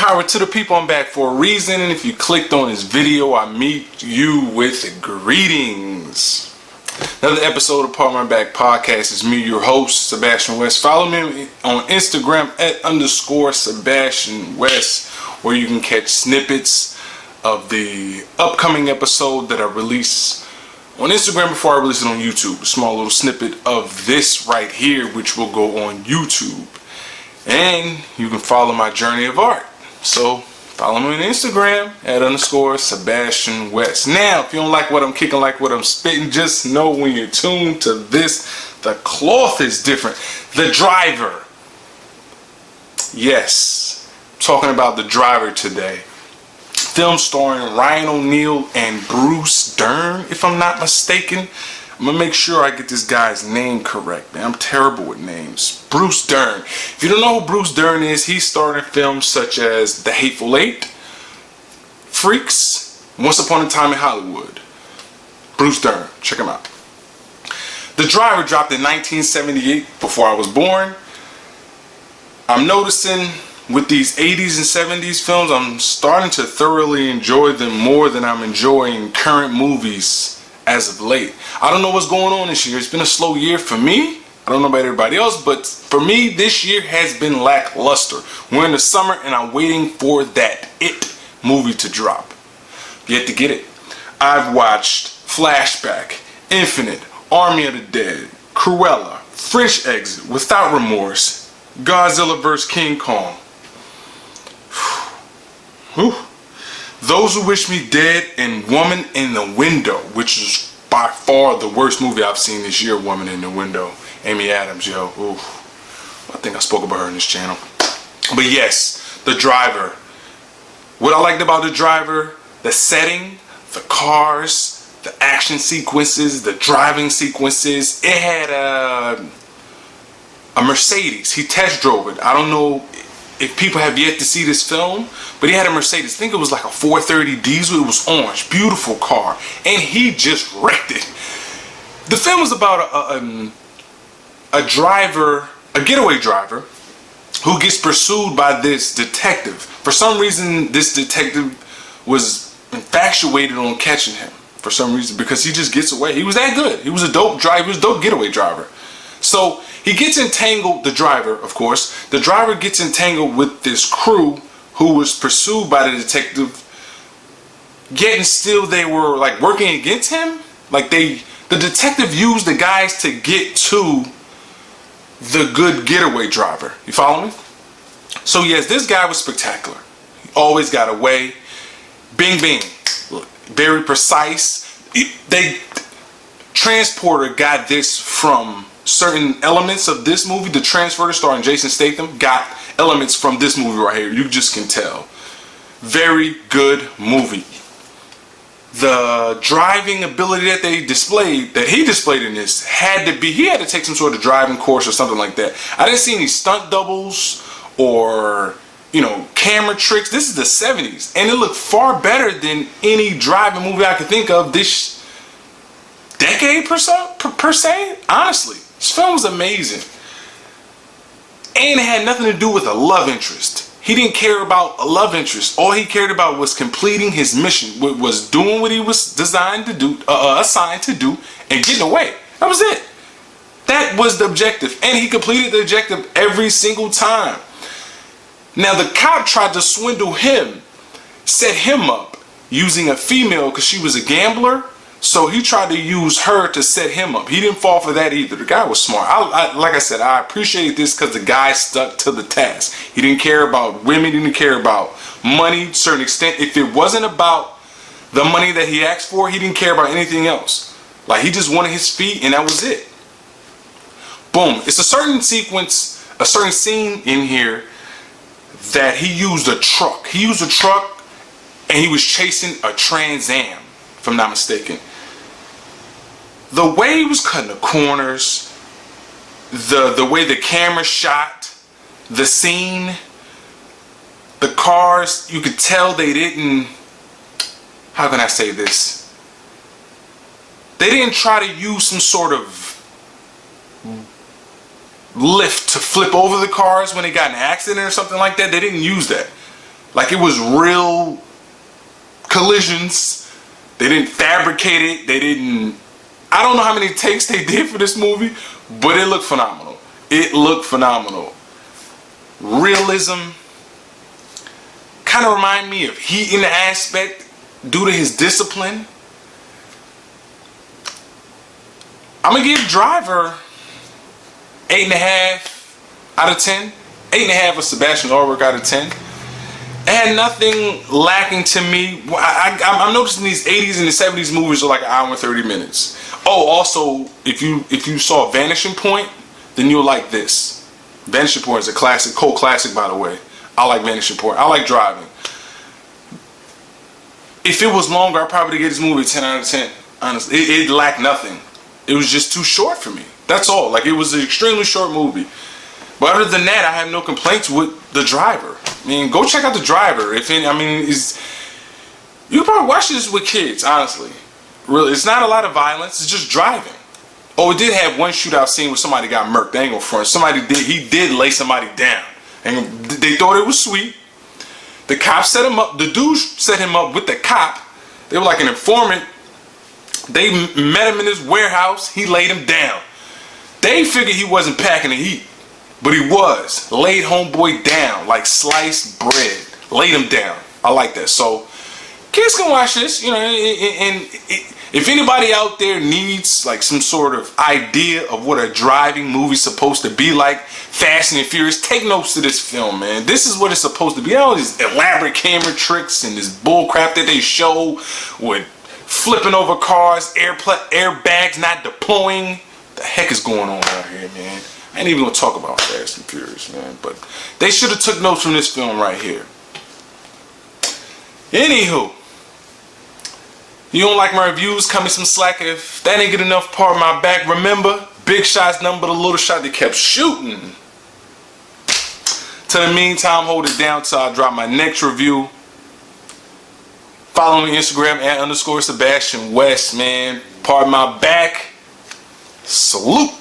Power to the people, I'm back for a reason, and if you clicked on this video, I meet you with greetings. Another episode of Part My Back Podcast is me, your host, Sebastian West. Follow me on Instagram at _Sebastian West, where you can catch snippets of the upcoming episode that I release on Instagram before I release it on YouTube. A small little snippet of this right here, which will go on YouTube. And you can follow my journey of art. So follow me on Instagram at _Sebastian West. Now, if you don't like what I'm kicking, like what I'm spitting, just know when you're tuned to this, the cloth is different. The Driver. Yes, I'm talking about The Driver today. Film starring Ryan O'Neal and Bruce Dern, if I'm not mistaken. I'm gonna make sure I get this guy's name correct, man. I'm terrible with names. Bruce Dern. If you don't know who Bruce Dern is, he starred in films such as The Hateful Eight, Freaks, Once Upon a Time in Hollywood. Bruce Dern, check him out. The Driver dropped in 1978, before I was born. I'm noticing with these 80s and 70s films, I'm starting to thoroughly enjoy them more than I'm enjoying current movies as of late. I don't know what's going on this year. It's been a slow year for me. I don't know about everybody else, but for me, this year has been lackluster. We're in the summer and I'm waiting for that It movie to drop. Yet to get it. I've watched Flashback, Infinite, Army of the Dead, Cruella, French Exit, Without Remorse, Godzilla vs. King Kong. Whew. Those Who Wish Me Dead, and Woman in the Window, which is by far the worst movie I've seen this year. Woman in the Window, Amy Adams, yo. Ooh. I think I spoke about her on this channel. But yes, The Driver. What I liked about The Driver, the setting, the cars, the action sequences, the driving sequences. It had a Mercedes. He test drove it. I don't know if people have yet to see this film, but he had a Mercedes. I think it was like a 430 diesel. It was orange, beautiful car, and he just wrecked it. The film was about a driver, a getaway driver, who gets pursued by this detective. For some reason, this detective was infatuated on catching him. For some reason, because he just gets away. He was that good. He was a dope driver. He was a dope getaway driver. So he gets entangled, the driver, of course. The driver gets entangled with this crew who was pursued by the detective. Yet and still they were like working against him. Like the detective used the guys to get to the good getaway driver. You follow me? So yes, this guy was spectacular. He always got away. Bing, bing. Very precise. They Transporter got this from certain elements of this movie. The Transporter, starring Jason Statham, got elements from this movie right here. You just can tell. Very good movie. The driving ability that they displayed, that he displayed in this, he had to take some sort of driving course or something like that. I didn't see any stunt doubles or, camera tricks. This is the 70s, and it looked far better than any driving movie I could think of this decade per se. Honestly, this film was amazing, and it had nothing to do with a love interest. He didn't care about a love interest. All he cared about was completing his mission, was doing what he was designed to do, assigned to do, and getting away. That was it. That was the objective, and he completed the objective every single time. Now the cop tried to swindle him, set him up using a female because she was a gambler. So he tried to use her to set him up. He didn't fall for that either. The guy was smart. Like I said, I appreciate this because the guy stuck to the task. He didn't care about women. He didn't care about money to a certain extent. If it wasn't about the money that he asked for, he didn't care about anything else. Like, he just wanted his feet, and that was it. Boom. It's a certain sequence, a certain scene in here that he used a truck. He used a truck, and he was chasing a Trans Am, if I'm not mistaken. The way he was cutting the corners, the way the camera shot, the scene, the cars, you could tell they didn't, how can I say this? They didn't try to use some sort of lift to flip over the cars when they got in an accident or something like that. They didn't use that. Like it was real collisions. They didn't fabricate it. They didn't. I don't know how many takes they did for this movie, but it looked phenomenal. It looked phenomenal. Realism. Kind of remind me of Heat in the aspect due to his discipline. I'm gonna give Driver 8.5 out of 10. 8.5 of Sebastian Orwick out of 10. It had nothing lacking to me. I'm noticing these 80s and the 70s movies are like an hour and 30 minutes. Oh, also, if you saw Vanishing Point, then you'll like this. Vanishing Point is a classic, cult classic, by the way. I like Vanishing Point. I like Driving. If it was longer, I'd probably give this movie a 10 out of 10. Honestly, it lacked nothing. It was just too short for me. That's all. Like, it was an extremely short movie. But other than that, I have no complaints with The Driver. I mean, go check out The Driver. If any, I mean, you can probably watch this with kids, honestly. Really, it's not a lot of violence. It's just driving. Oh, it did have one shootout scene where somebody got murked. They ain't gonna front. He did lay somebody down. And they thought it was sweet. The cop set him up. The dude set him up with the cop. They were like an informant. They met him in his warehouse. He laid him down. They figured he wasn't packing the heat, but he was. Laid homeboy down like sliced bread. Laid him down. I like that. So kids can watch this, you know. And if anybody out there needs like some sort of idea of what a driving movie's supposed to be like, Fast and Furious, take notes to this film, man. This is what it's supposed to be. All these elaborate camera tricks and this bull crap that they show with flipping over cars, airbags not deploying. The heck is going on out here, man? I ain't even gonna talk about Fast and Furious, man. But they should have took notes from this film right here. Anywho, you don't like my reviews? Cut me some slack. If that ain't get enough part of my back, remember, big shots nothing but a little shot that kept shooting. Till the meantime, hold it down till I drop my next review. Follow me on Instagram @_Sebastian West, man. Pardon my back. Salute.